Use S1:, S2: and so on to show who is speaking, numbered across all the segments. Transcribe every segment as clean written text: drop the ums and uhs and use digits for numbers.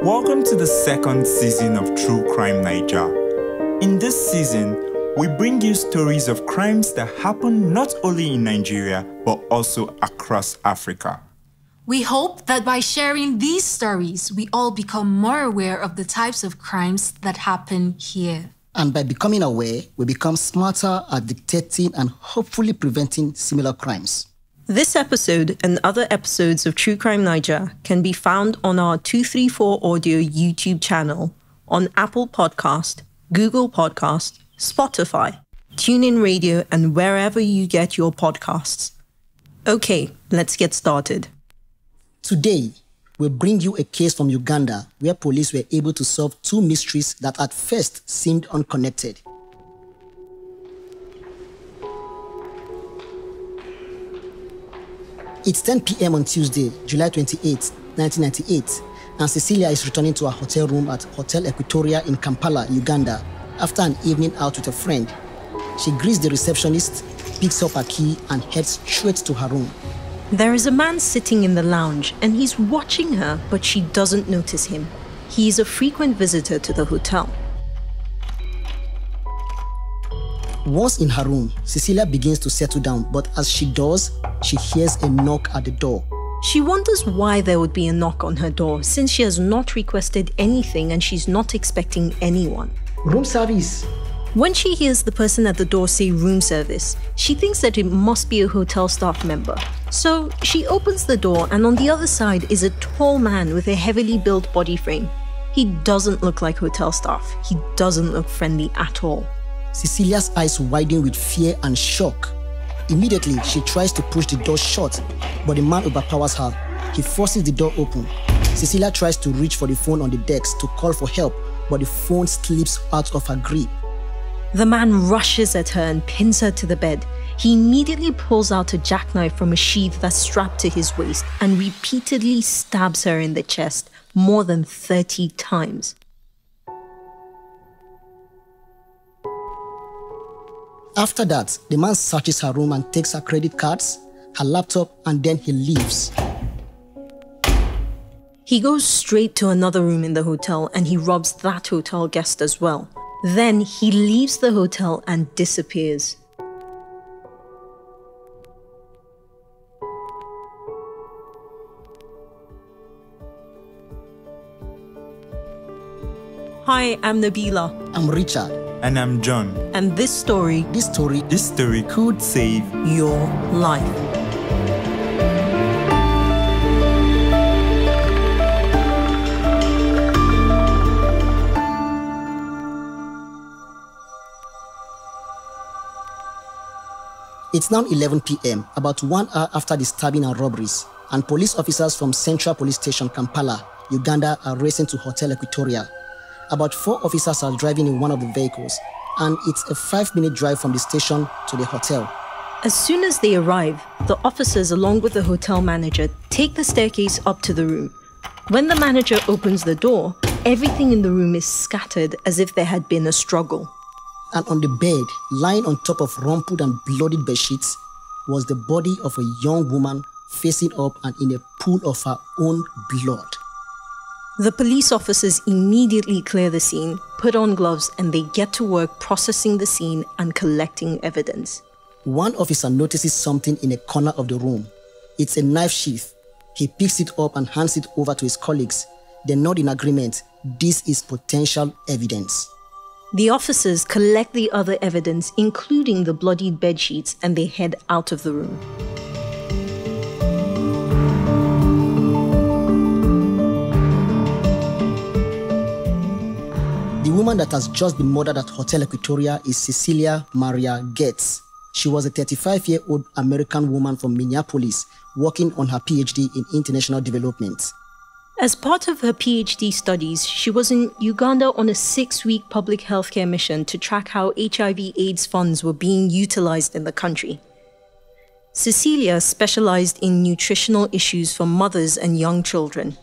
S1: Welcome to the second season of True Crime Naija. In this season, we bring you stories of crimes that happen not only in Nigeria, but also across Africa.
S2: We hope that by sharing these stories, we all become more aware of the types of crimes that happen here.
S3: And by becoming aware, we become smarter at detecting and hopefully preventing similar crimes.
S4: This episode and other episodes of True Crime Naija can be found on our 234 Audio YouTube channel, on Apple Podcast, Google Podcast, Spotify, TuneIn Radio, and wherever you get your podcasts. Okay, let's get started.
S3: Today, we'll bring you a case from Uganda where police were able to solve two mysteries that at first seemed unconnected. It's 10 p.m. on Tuesday, July 28, 1998, and Cecilia is returning to her hotel room at Hotel Equatoria in Kampala, Uganda, after an evening out with a friend. She greets the receptionist, picks up her key, and heads straight to her room.
S4: There is a man sitting in the lounge, and he's watching her, but she doesn't notice him. He is a frequent visitor to the hotel.
S3: Once in her room, Cecilia begins to settle down, but as she does, she hears a knock at the door.
S4: She wonders why there would be a knock on her door, since she has not requested anything and she's not expecting anyone.
S3: Room service.
S4: When she hears the person at the door say room service, she thinks that it must be a hotel staff member. So she opens the door, and on the other side is a tall man with a heavily built body frame. He doesn't look like hotel staff. He doesn't look friendly at all.
S3: Cecilia's eyes widen with fear and shock. Immediately, she tries to push the door shut, but the man overpowers her. He forces the door open. Cecilia tries to reach for the phone on the desk to call for help, but the phone slips out of her grip.
S4: The man rushes at her and pins her to the bed. He immediately pulls out a jackknife from a sheath that's strapped to his waist and repeatedly stabs her in the chest more than 30 times.
S3: After that, the man searches her room and takes her credit cards, her laptop, and then he leaves.
S4: He goes straight to another room in the hotel and he robs that hotel guest as well. Then he leaves the hotel and disappears. Hi, I'm Nabilah.
S3: I'm Richard.
S1: And I'm John.
S4: And this story
S1: could save
S4: your life.
S3: It's now 11 p.m., about 1 hour after the stabbing and robberies, and police officers from Central Police Station, Kampala, Uganda, are racing to Hotel Equatoria. About 4 officers are driving in one of the vehicles, and it's a 5-minute drive from the station to the hotel.
S4: As soon as they arrive, the officers, along with the hotel manager, take the staircase up to the room. When the manager opens the door, everything in the room is scattered as if there had been a struggle.
S3: And on the bed, lying on top of rumpled and bloodied bedsheets, was the body of a young woman facing up and in a pool of her own blood.
S4: The police officers immediately clear the scene, put on gloves, and they get to work processing the scene and collecting evidence.
S3: One officer notices something in a corner of the room. It's a knife sheath. He picks it up and hands it over to his colleagues. They nod in agreement. This is potential evidence.
S4: The officers collect the other evidence, including the bloodied bedsheets, and they head out of the room.
S3: The woman that has just been murdered at Hotel Equatoria is Cecilia Maria Getz. She was a 35-year-old American woman from Minneapolis working on her PhD in international development.
S4: As part of her PhD studies, she was in Uganda on a 6-week public healthcare mission to track how HIV/AIDS funds were being utilized in the country. Cecilia specialized in nutritional issues for mothers and young children.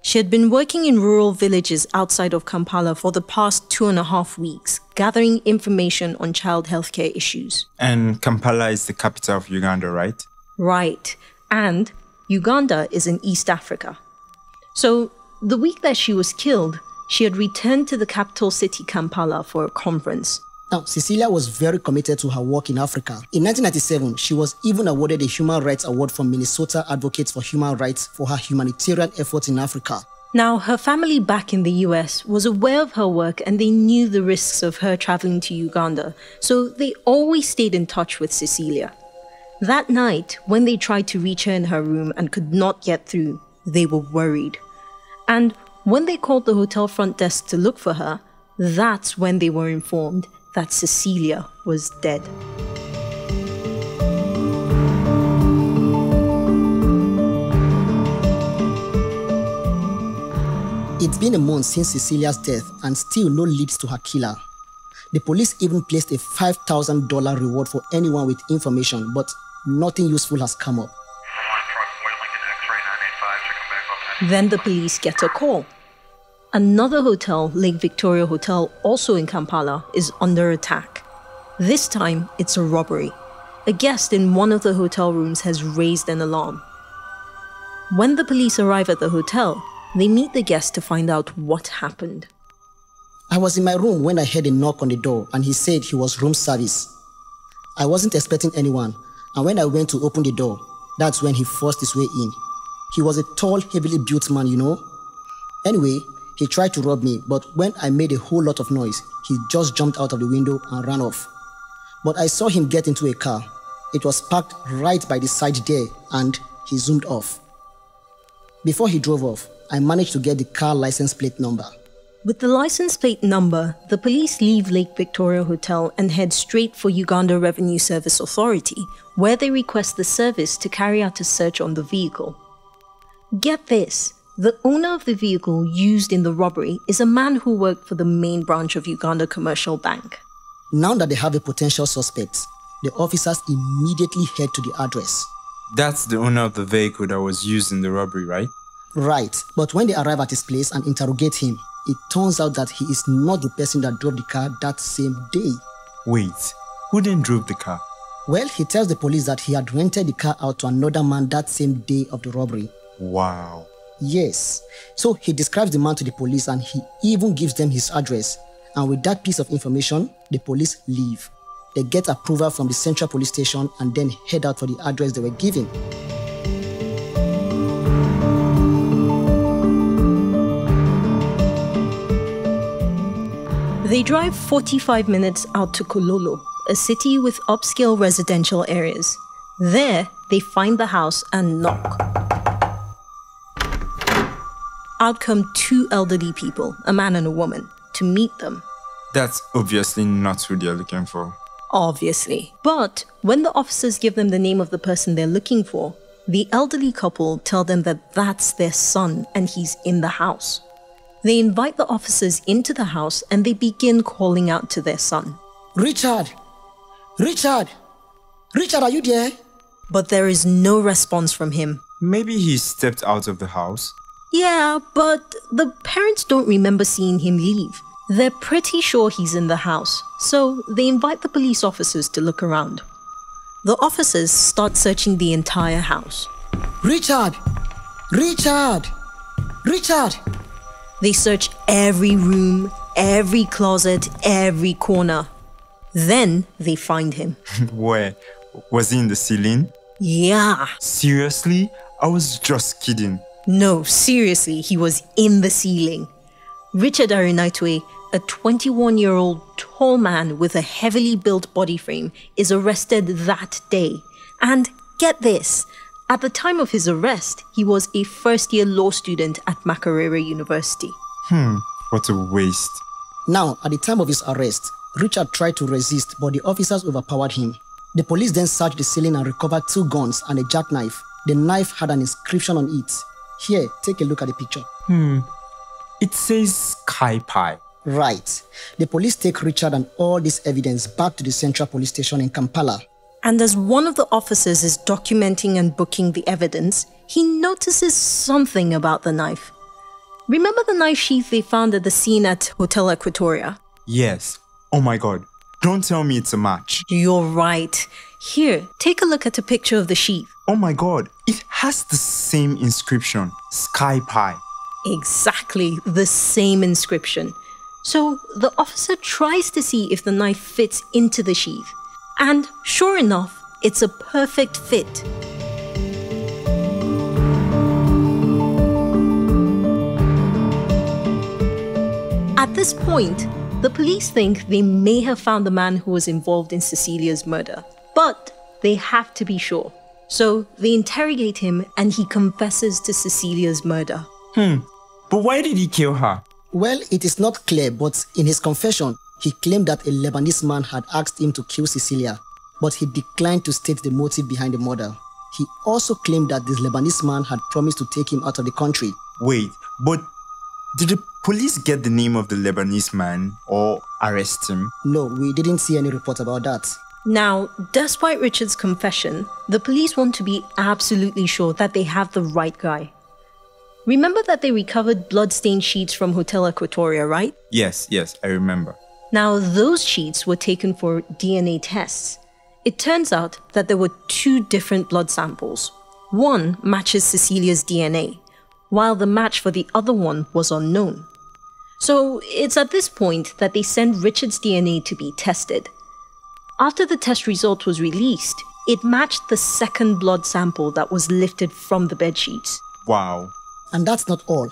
S4: She had been working in rural villages outside of Kampala for the past 2.5 weeks, gathering information on child healthcare issues.
S1: And Kampala is the capital of Uganda, right?
S4: Right. And Uganda is in East Africa. So, the week that she was killed, she had returned to the capital city Kampala for a conference.
S3: Now, Cecilia was very committed to her work in Africa. In 1997, she was even awarded a Human Rights Award from Minnesota Advocates for Human Rights for her humanitarian efforts in Africa.
S4: Now, her family back in the US was aware of her work and they knew the risks of her traveling to Uganda, so they always stayed in touch with Cecilia. That night, when they tried to reach her in her room and could not get through, they were worried. And when they called the hotel front desk to look for her, that's when they were informed that Cecilia was dead.
S3: It's been a month since Cecilia's death and still no leads to her killer. The police even placed a $5,000 reward for anyone with information, but nothing useful has come up.
S4: Then the police get a call. Another hotel, Lake Victoria Hotel, also in Kampala, is under attack. This time, it's a robbery. A guest in one of the hotel rooms has raised an alarm. When the police arrive at the hotel, they meet the guest to find out what happened.
S3: I was in my room when I heard a knock on the door and he said he was room service. I wasn't expecting anyone, and when I went to open the door, that's when he forced his way in. He was a tall, heavily built man, you know. Anyway, he tried to rob me, but when I made a whole lot of noise, he just jumped out of the window and ran off. But I saw him get into a car. It was parked right by the side there, and he zoomed off. Before he drove off, I managed to get the car license plate number.
S4: With the license plate number, the police leave Lake Victoria Hotel and head straight for Uganda Revenue Service Authority, where they request the service to carry out a search on the vehicle. Get this. The owner of the vehicle used in the robbery is a man who worked for the main branch of Uganda Commercial Bank.
S3: Now that they have a potential suspect, the officers immediately head to the address.
S1: That's the owner of the vehicle that was used in the robbery, right?
S3: Right, but when they arrive at his place and interrogate him, it turns out that he is not the person that drove the car that same day.
S1: Wait, who then drove the car?
S3: Well, he tells the police that he had rented the car out to another man that same day of the robbery.
S1: Wow.
S3: Yes. So he describes the man to the police and he even gives them his address. And with that piece of information, the police leave. They get approval from the central police station and then head out for the address they were given.
S4: They drive 45 minutes out to Kololo, a city with upscale residential areas. There, they find the house and knock. Out come two elderly people, a man and a woman, to meet them.
S1: That's obviously not who they're looking for.
S4: Obviously. But when the officers give them the name of the person they're looking for, the elderly couple tell them that that's their son and he's in the house. They invite the officers into the house and they begin calling out to their son.
S3: Richard! Richard! Richard, are you there?
S4: But there is no response from him.
S1: Maybe he stepped out of the house.
S4: Yeah, but the parents don't remember seeing him leave. They're pretty sure he's in the house, so they invite the police officers to look around. The officers start searching the entire house.
S3: Richard! Richard! Richard!
S4: They search every room, every closet, every corner. Then they find him.
S1: Where? Was he in the ceiling?
S4: Yeah.
S1: Seriously? I was just kidding.
S4: No, seriously, he was in the ceiling. Richard Arinaitwe, a 21-year-old tall man with a heavily built body frame, is arrested that day. And get this, at the time of his arrest, he was a first-year law student at Makerere University.
S1: What a waste.
S3: Now, at the time of his arrest, Richard tried to resist, but the officers overpowered him. The police then searched the ceiling and recovered 2 guns and a jackknife. The knife had an inscription on it. Here, take a look at the picture.
S1: It says Sky Pie.
S3: Right. The police take Richard and all this evidence back to the central police station in Kampala.
S4: And as one of the officers is documenting and booking the evidence, he notices something about the knife. Remember the knife sheath they found at the scene at Hotel Equatoria?
S1: Yes. Oh my god. Don't tell me it's a match.
S4: You're right. Here, take a look at a picture of the sheath.
S1: Oh my god. It has the same inscription. Sky Pie.
S4: Exactly the same inscription. So the officer tries to see if the knife fits into the sheath. And sure enough, it's a perfect fit. At this point, the police think they may have found the man who was involved in Cecilia's murder, but they have to be sure. So they interrogate him and he confesses to Cecilia's murder.
S1: But why did he kill her?
S3: Well, it is not clear, but in his confession, he claimed that a Lebanese man had asked him to kill Cecilia, but he declined to state the motive behind the murder. He also claimed that this Lebanese man had promised to take him out of the country.
S1: Wait, but did the police get the name of the Lebanese man or arrest him?
S3: No, we didn't see any report about that.
S4: Now, despite Richard's confession, the police want to be absolutely sure that they have the right guy. Remember that they recovered blood-stained sheets from Hotel Equatoria, right?
S1: Yes, I remember.
S4: Now, those sheets were taken for DNA tests. It turns out that there were 2 different blood samples. One matches Cecilia's DNA, while the match for the other one was unknown. So it's at this point that they send Richard's DNA to be tested. After the test result was released, it matched the second blood sample that was lifted from the bedsheets.
S1: Wow.
S3: And that's not all.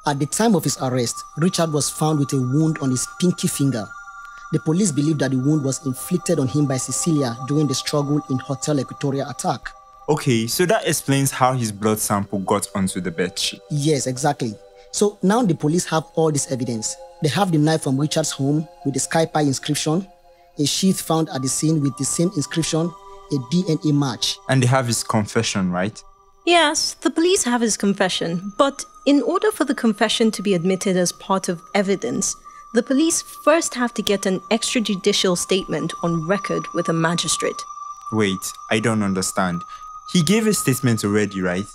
S3: At the time of his arrest, Richard was found with a wound on his pinky finger. The police believe that the wound was inflicted on him by Cecilia during the struggle in Hotel Equatoria attack.
S1: Okay, so that explains how his blood sample got onto the bedsheet.
S3: Yes, exactly. So now the police have all this evidence. They have the knife from Richard's home with the Sky Pie inscription, a sheath found at the scene with the same inscription, a DNA match.
S1: And they have his confession, right?
S4: Yes, the police have his confession, but in order for the confession to be admitted as part of evidence, the police first have to get an extrajudicial statement on record with a magistrate.
S1: Wait, I don't understand. He gave a statement already, right?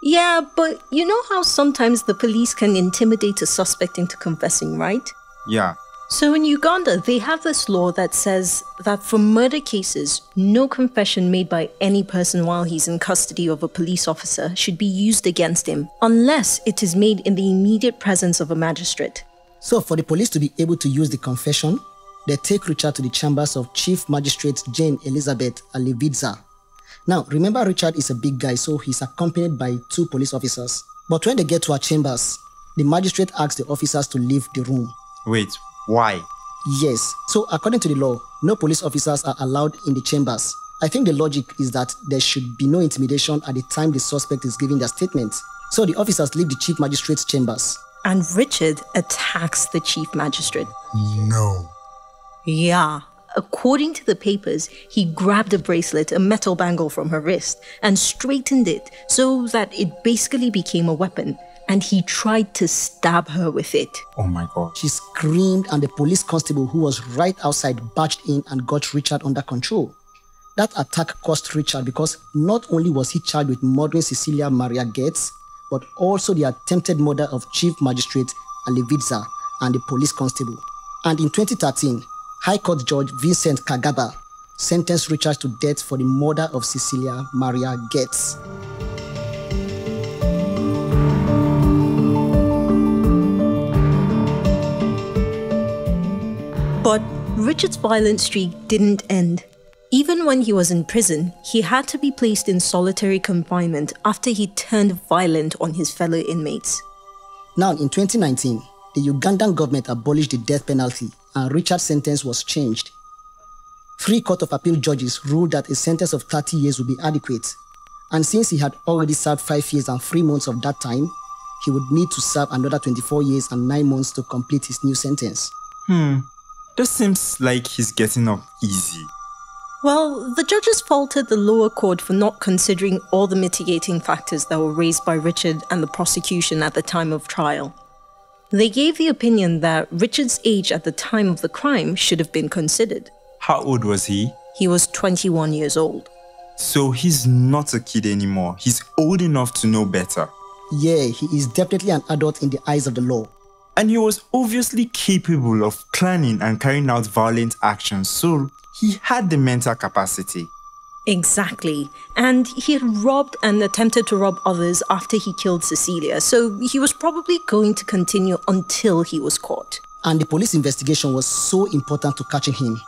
S4: Yeah, but you know how sometimes the police can intimidate a suspect into confessing, right?
S1: Yeah.
S4: So in Uganda, they have this law that says that for murder cases, no confession made by any person while he's in custody of a police officer should be used against him, unless it is made in the immediate presence of a magistrate.
S3: So for the police to be able to use the confession, they take Richard to the chambers of Chief Magistrate Jane Elizabeth Alividza. Now, remember Richard is a big guy, so he's accompanied by 2 police officers. But when they get to our chambers, the magistrate asks the officers to leave the room.
S1: Wait, why?
S3: Yes, so according to the law, no police officers are allowed in the chambers. I think the logic is that there should be no intimidation at the time the suspect is giving their statement. So the officers leave the Chief Magistrate's chambers.
S4: And Richard attacks the Chief Magistrate.
S5: No.
S4: Yeah. According to the papers, he grabbed a bracelet, a metal bangle from her wrist, and straightened it so that it basically became a weapon, and he tried to stab her with it.
S1: Oh my god.
S3: She screamed, and the police constable who was right outside barged in and got Richard under control. That attack cost Richard because not only was he charged with murdering Cecilia Maria Getz, but also the attempted murder of Chief Magistrate Alividza and the police constable. And in 2013, High Court Judge Vincent Kagaba sentenced Richard to death for the murder of Cecilia Maria Getz.
S4: But Richard's violent streak didn't end. Even when he was in prison, he had to be placed in solitary confinement after he turned violent on his fellow inmates.
S3: Now, in 2019, the Ugandan government abolished the death penalty and Richard's sentence was changed. 3 Court of Appeal judges ruled that a sentence of 30 years would be adequate. And since he had already served 5 years and 3 months of that time, he would need to serve another 24 years and 9 months to complete his new sentence.
S1: This seems like he's getting off easy.
S4: Well, the judges faulted the lower court for not considering all the mitigating factors that were raised by Richard and the prosecution at the time of trial. They gave the opinion that Richard's age at the time of the crime should have been considered.
S1: How old was he?
S4: He was 21 years old.
S1: So he's not a kid anymore. He's old enough to know better.
S3: Yeah, he is definitely an adult in the eyes of the law.
S1: And he was obviously capable of planning and carrying out violent actions, so he had the mental capacity.
S4: Exactly. And he had robbed and attempted to rob others after he killed Cecilia, so he was probably going to continue until he was caught.
S3: And the police investigation was so important to catching him.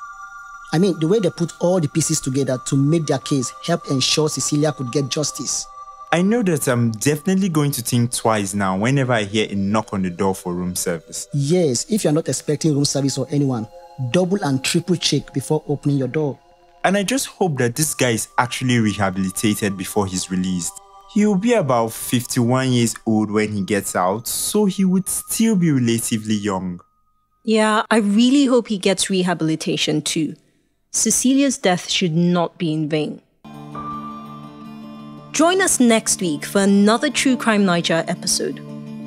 S3: I mean, the way they put all the pieces together to make their case helped ensure Cecilia could get justice.
S1: I know that I'm definitely going to think twice now whenever I hear a knock on the door for room service.
S3: Yes, if you're not expecting room service or anyone, double and triple check before opening your door.
S1: And I just hope that this guy is actually rehabilitated before he's released. He will be about 51 years old when he gets out, so he would still be relatively young.
S4: Yeah, I really hope he gets rehabilitation too. Cecilia's death should not be in vain. Join us next week for another True Crime Naija episode.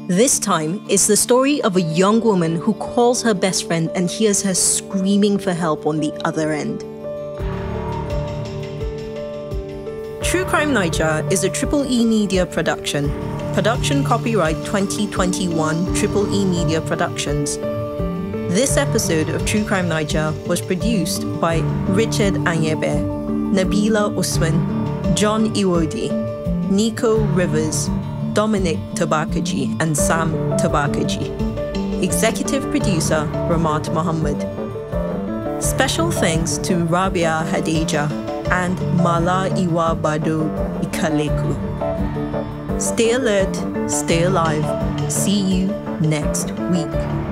S4: This time, it's the story of a young woman who calls her best friend and hears her screaming for help on the other end. True Crime Naija is a Triple E Media production. Production copyright 2021 Triple E Media Productions. This episode of True Crime Naija was produced by Richard Anyebe, Nabilah Usman, John Iwodi, Nico Rivers, Dominic Tabakaji, and Sam Tabakaji. Executive producer Rahmat Muhammad. Special thanks to Rabia Hadejia and Mala Iwa Gbado Ikaleku. Stay alert, stay alive. See you next week.